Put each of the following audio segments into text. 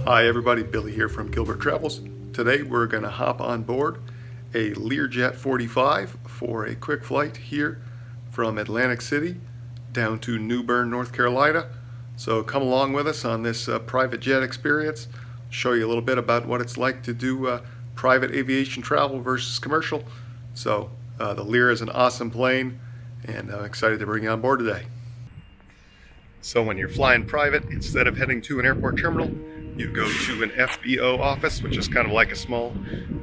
Hi everybody, Billy here from Gilbert Travels. Today we're going to hop on board a Learjet 45 for a quick flight here from Atlantic City down to New Bern, North Carolina. So come along with us on this private jet experience. Show you a little bit about what it's like to do private aviation travel versus commercial. So the Lear is an awesome plane and I'm excited to bring you on board today. So when you're flying private, instead of heading to an airport terminal, you go to an FBO office, which is kind of like a small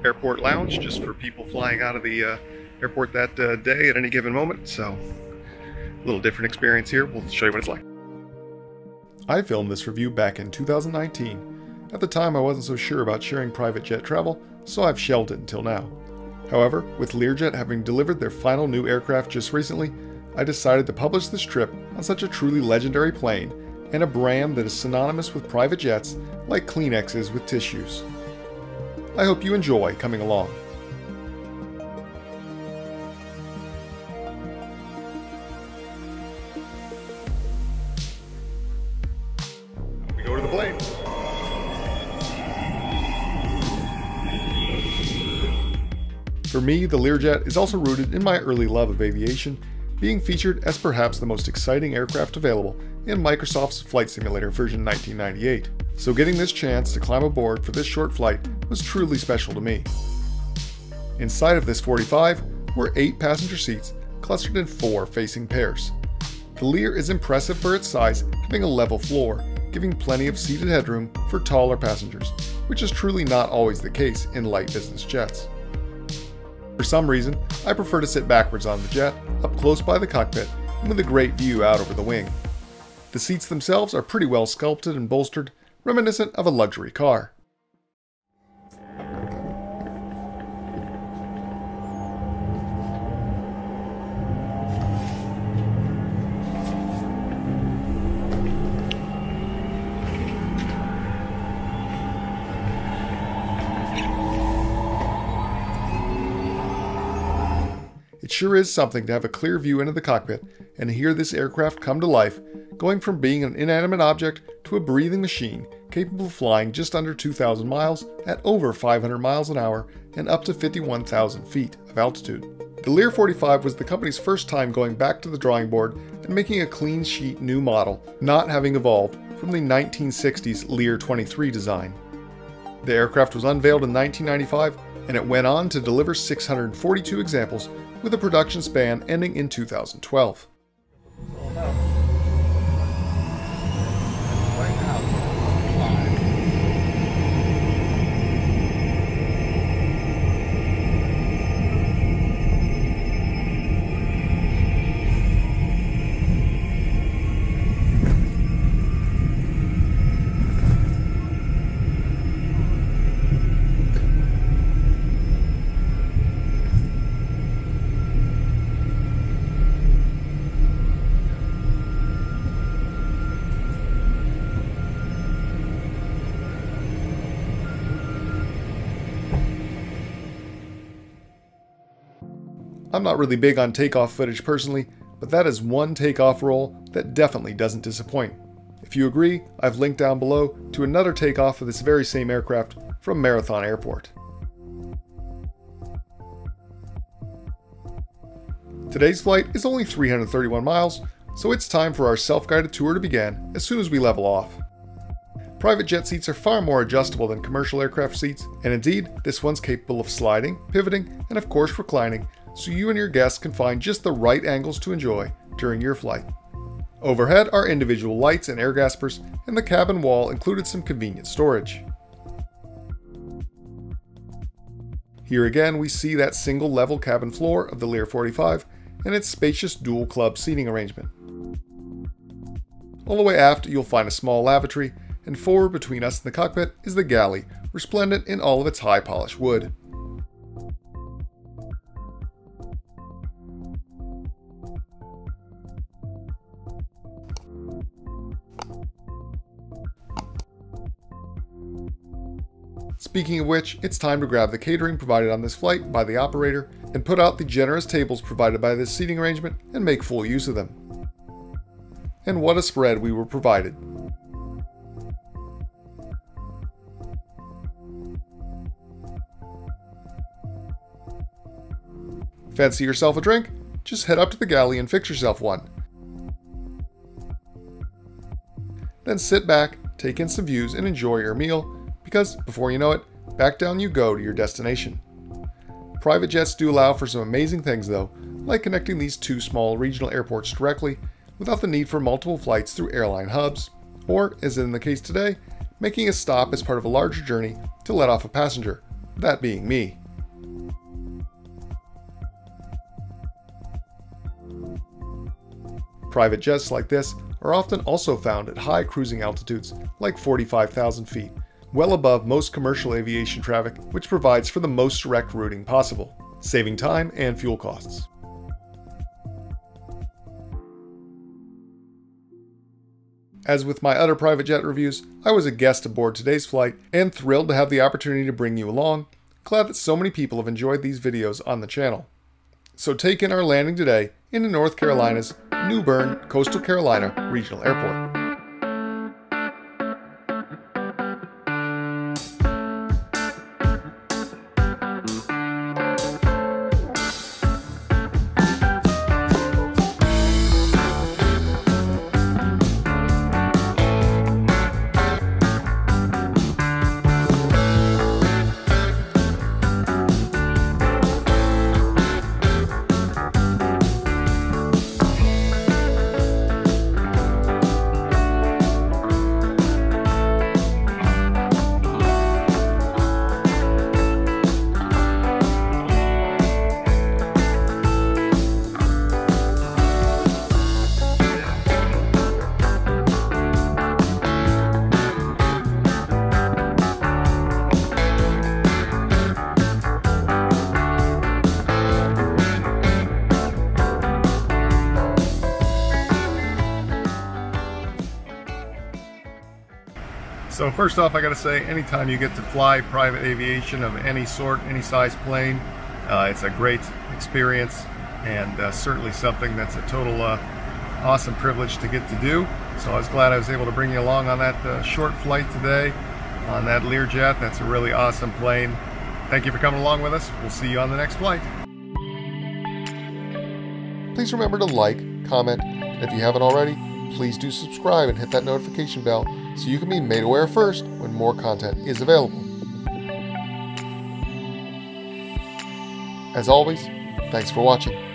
airport lounge just for people flying out of the airport that day at any given moment. So a little different experience here. We'll show you what it's like. I filmed this review back in 2019. At the time I wasn't so sure about sharing private jet travel, so I've shelved it until now. However, with Learjet having delivered their final new aircraft just recently, I decided to publish this trip on such a truly legendary plane and a brand that is synonymous with private jets like Kleenex is with tissues. I hope you enjoy coming along. We go to the plane. For me, the Learjet is also rooted in my early love of aviation, being featured as perhaps the most exciting aircraft available in Microsoft's Flight Simulator version 1998. So getting this chance to climb aboard for this short flight was truly special to me. Inside of this 45 were 8 passenger seats clustered in 4 facing pairs. The Lear is impressive for its size, having a level floor, giving plenty of seated headroom for taller passengers, which is truly not always the case in light business jets. For some reason, I prefer to sit backwards on the jet, up close by the cockpit, and with a great view out over the wing. The seats themselves are pretty well sculpted and bolstered, reminiscent of a luxury car. It sure is something to have a clear view into the cockpit and hear this aircraft come to life, going from being an inanimate object to a breathing machine capable of flying just under 2,000 miles at over 500 miles an hour and up to 51,000 feet of altitude. The Lear 45 was the company's first time going back to the drawing board and making a clean sheet new model, not having evolved from the 1960s Lear 23 design. The aircraft was unveiled in 1995 and it went on to deliver 642 examples with a production span ending in 2012. I'm not really big on takeoff footage personally, but that is one takeoff roll that definitely doesn't disappoint. If you agree, I've linked down below to another takeoff of this very same aircraft from Marathon Airport. Today's flight is only 331 miles, so it's time for our self-guided tour to begin as soon as we level off. Private jet seats are far more adjustable than commercial aircraft seats, and indeed, this one's capable of sliding, pivoting, and of course reclining, so you and your guests can find just the right angles to enjoy during your flight. Overhead are individual lights and air gaspers, and the cabin wall included some convenient storage. Here again we see that single level cabin floor of the Lear 45 and its spacious dual club seating arrangement. All the way aft you'll find a small lavatory, and forward between us and the cockpit is the galley, resplendent in all of its high polished wood. Speaking of which, it's time to grab the catering provided on this flight by the operator and put out the generous tables provided by this seating arrangement and make full use of them. And what a spread we were provided. Fancy yourself a drink? Just head up to the galley and fix yourself one. Then sit back, take in some views, and enjoy your meal, because before you know it, back down you go to your destination. Private jets do allow for some amazing things though, like connecting these two small regional airports directly without the need for multiple flights through airline hubs, or, as in the case today, making a stop as part of a larger journey to let off a passenger, that being me. Private jets like this are often also found at high cruising altitudes, like 45,000 feet, well above most commercial aviation traffic, which provides for the most direct routing possible, saving time and fuel costs. As with my other private jet reviews, I was a guest aboard today's flight and thrilled to have the opportunity to bring you along. Glad that so many people have enjoyed these videos on the channel. So take in our landing today into North Carolina's New Bern, Coastal Carolina Regional Airport. So first off, I gotta say, anytime you get to fly private aviation of any sort, any size plane, it's a great experience, and certainly something that's a total awesome privilege to get to do. So I was glad I was able to bring you along on that short flight today on that Learjet. That's a really awesome plane. Thank you for coming along with us. We'll see you on the next flight. Please remember to like, comment, and if you haven't already, please do subscribe and hit that notification bell so you can be made aware first when more content is available. As always, thanks for watching.